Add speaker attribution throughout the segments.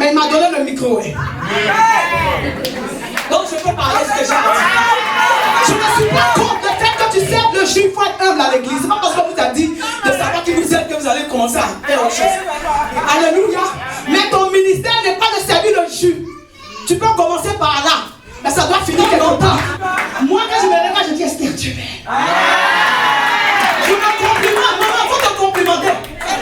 Speaker 1: Mais il m'a donné le micro. Ouais. Donc je peux parler ce que j'ai à dire. Je ne suis pas contre le fait que tu serves le jus. Il faut être humble à l'église. C'est pas parce qu'on vous a dit de savoir qui vous êtes que vous allez commencer à faire autre chose. Alléluia. Mais ton ministère n'est pas de servir le jus. Tu peux commencer par là. Mais ça doit finir quelque part. Moi, quand je me lève, je dis Esther, tu m'aimes. Je me complimente. Maman, il faut te complimenter.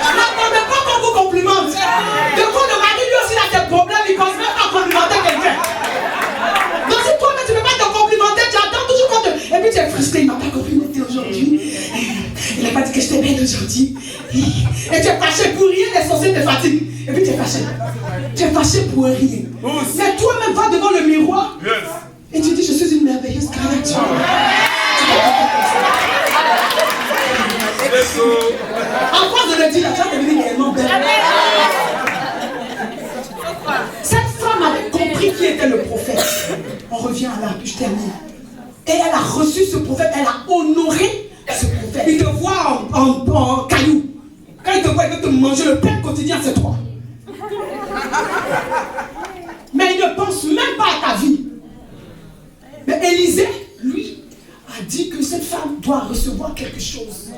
Speaker 1: N'attendez pas qu'on vous complimente. De quoi le mari lui aussi a des problèmes, il ne pense même pas complimenter quelqu'un. Donc si toi-même tu ne peux pas te complimenter, tu attends toujours qu'on te... Et puis tu es frustré, il ne m'a pas complimenté aujourd'hui. Il n'a pas dit que je t'ai belle aujourd'hui. Et tu es fâché pour rien, les sorciers te fatiguent. Et puis tu es fâché. Tu es fâché pour rien. Mais toi-même va devant le miroir. Et tu dis, je suis une merveilleuse créature. En quoi je le dis là, tu vas devenir réellement belle. Cette femme avait compris qui était le prophète. On revient à là, puis je termine. Et elle a reçu ce prophète, elle a honoré ce prophète. Il te voit en caillou. Quand il te voit, il veut te manger le pain quotidien, c'est toi. Mais il ne pense même pas à ta vie. Mais Élisée, lui, a dit que cette femme doit recevoir quelque chose.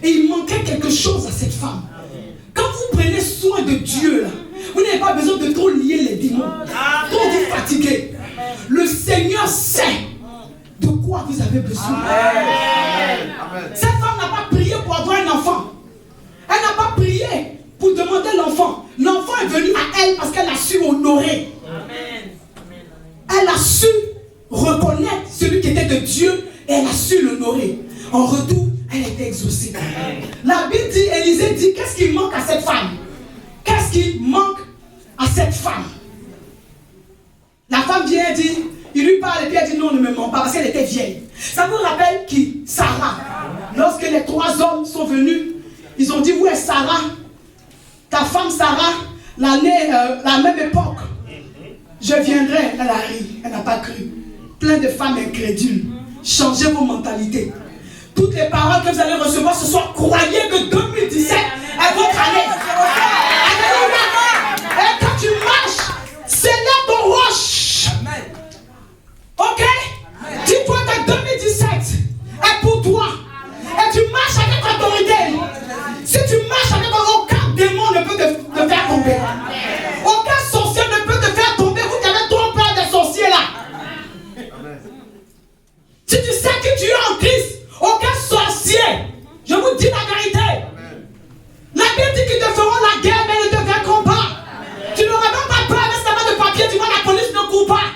Speaker 1: Et il manquait quelque chose à cette femme. Quand vous prenez soin de Dieu, là, vous n'avez pas besoin de trop lier les démons, trop vous fatiguer. Le Seigneur sait de quoi vous avez besoin. Amen. Cette femme n'a pas prié pour avoir un enfant. Elle n'a pas prié pour demander l'enfant. L'enfant est venu à elle parce qu'elle a su honorer. Elle a su reconnaître celui qui était de Dieu et elle a su l'honorer. En retour, elle était exaucée. La Bible dit, Élisée dit, qu'est-ce qui manque à cette femme? Qu'est-ce qui manque à cette femme? La femme vient et dit, il lui parle et puis elle dit non, ne me mens pas parce qu'elle était vieille. Ça vous rappelle qui? Sarah. Lorsque les 3 hommes sont venus, ils ont dit, où est Sarah? Ta femme Sarah, la même époque. Je viendrai, elle a ri, elle n'a pas cru. Plein de femmes incrédules. Changez vos mentalités. Toutes les paroles que vous allez recevoir ce soir, croyez que 2017 est votre année. Alléluia. Et quand tu marches, célèbre ton roche. Ok? Dis-toi que 2017 est pour toi. Et tu marches avec autorité. Si tu marches avec aucun démon ne peut te faire tomber. Aucun sorcier ne peut te faire tomber. Vous qui avez trop peur des sorciers là. Si tu sais que tu es en Christ, aucun sorcier, je vous dis la vérité. La Bible dit qu'ils te feront la guerre, mais ils ne te vaincront pas. Tu n'auras même pas peur avec ta main de papier, tu vois la police ne court pas.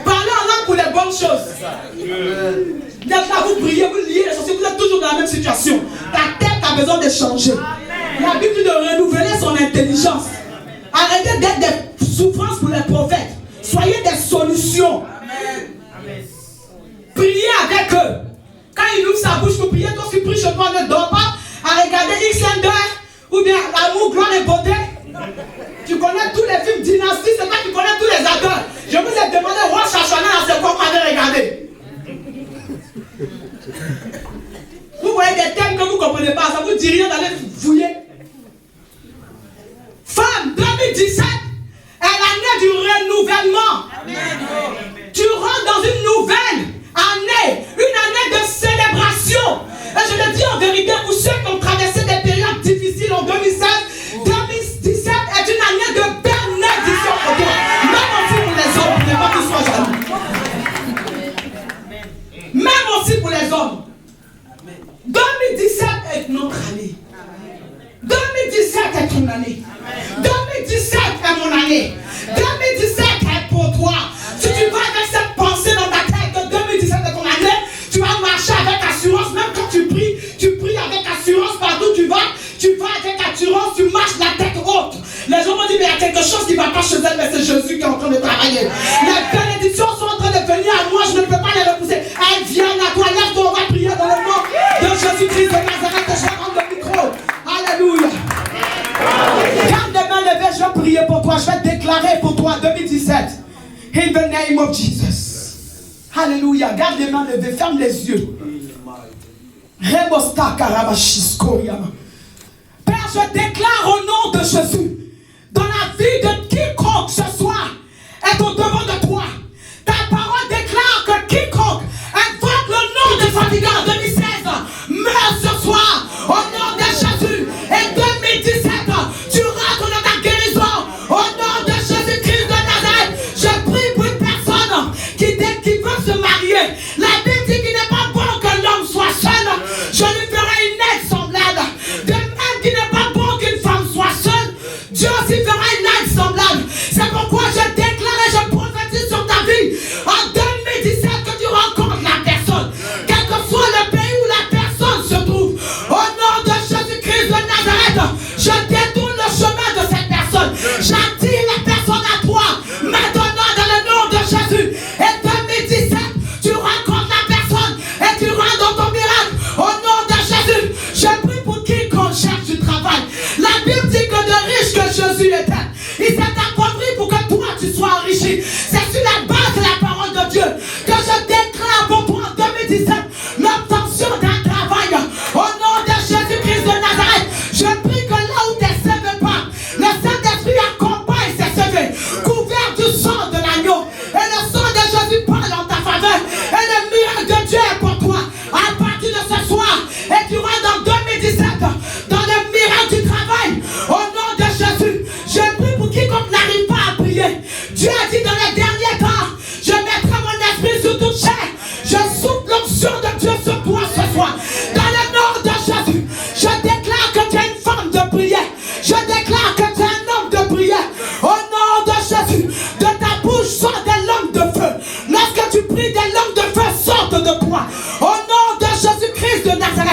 Speaker 1: Parlez en langue pour les bonnes choses. Là, vous priez, vous liez les sorciers, vous êtes toujours dans la même situation. Ta tête a besoin de changer. La Bible dit de renouveler son intelligence. Arrêtez d'être des souffrances pour les prophètes. Soyez des solutions. Priez avec eux. Quand il ouvre sa bouche pour prier, toi tu pries chez toi, ne dors pas à regarder X1 ou bien L'amour, gloire et beauté. Tu connais tous les films Dynastie, c'est toi qui connais tous les acteurs. Je vous ai demandé Roi Chachana, c'est quoi vous m'avez regardé. Vous voyez des thèmes que vous ne comprenez pas, ça vous dit rien d'aller fouiller. Femme, 2017 est l'année du renouvellement. Amen. Tu rentres dans une nouvelle année, une année de célébration. Et je le dis en vérité pour ceux qui ont traversé des périodes difficiles en 2016, 2017 est une année de bénédiction pour toi. Même aussi pour les hommes, pour ne pas qu'ils soient jaloux. Même aussi pour les hommes. 2017 est notre année. 2017 est ton année. 2017 est mon année. 2017 est pour toi. Si tu vas avec cette pensée dans ta tête que 2017 est ton année, tu vas marcher avec assurance. Même quand tu pries avec assurance partout où tu vas avec assurance, tu marches la tête haute. Les gens vont dire, mais il y a quelque chose qui ne va pas chez elle, mais c'est Jésus qui est en train de travailler. Les bénédictions sont en train de venir à moi, je ne peux pas les repousser. Elles viennent à toi, lève-toi, on va prier dans le nom de Jésus-Christ de Nazareth. Je vais rendre le micro. Alléluia. Garde les mains levées, je vais prier pour toi, je vais déclarer pour toi 2017. In the name of Jesus. Alléluia. Garde les mains levées, ferme les yeux. Père je déclare au nom de Jésus, dans la vie de quiconque ce soir est au devant de toi. Ta parole déclare que quiconque invoque le nom de Fadiga en 2016 meurt ce soir au nom de Jésus. Et 2017, tu rentres dans ta guérison au nom de Jésus-Christ de Nazareth. Je prie pour une personne qui veut se marier. La Bible dit qu'il n'est pas bon que l'homme soit seul. Je lui ferai une aide semblable. De même qu'il n'est pas bon qu'une femme soit seule, Dieu aussi fera une aide semblable. C'est pourquoi je déclare et je prophétise sur ta vie en 2017 que tu rencontres la personne, quel que soit le pays où la personne se trouve. Au nom de Jésus-Christ de Nazareth, je détourne le chemin de cette personne. J'attire la personne à toi maintenant dans le nom de Jésus. Et 2017, tu rencontres la personne et tu rentres dans ton miracle. Au nom de Jésus, je prie pour quiconque cherche du travail. La Bible dit que de riche que Jésus était, il s'est appauvri pour que toi tu sois enrichi. C'est sur la base de la parole de Dieu que je déclare pour toi en 2017 l'obtention d'un travail. Au nom de Jésus-Christ de Nazareth, je prie que là où tes CV partent, le Saint-Esprit accompagne ces CV, couvert du sang de l'agneau. Et le sang de Jésus parle en ta faveur. Et le miracle de Dieu est pour toi à partir de ce soir. Et tu rentres en 2017 dans le miracle du travail. Au nom de Jésus, je prie pour quiconque n'arrive pas à prier. Dieu a dit dans les derniers temps, je mettrai mon esprit sur toute chair. Je souffle l'onction de Dieu sur toi ce soir. Dans le nom de Jésus, je déclare que tu es une femme de prière. Je déclare que tu es un homme de prière. Au nom de Jésus, de ta bouche sort des langues de feu. Lorsque tu pries, des langues de feu sortent de toi. Au nom de Jésus-Christ de Nazareth.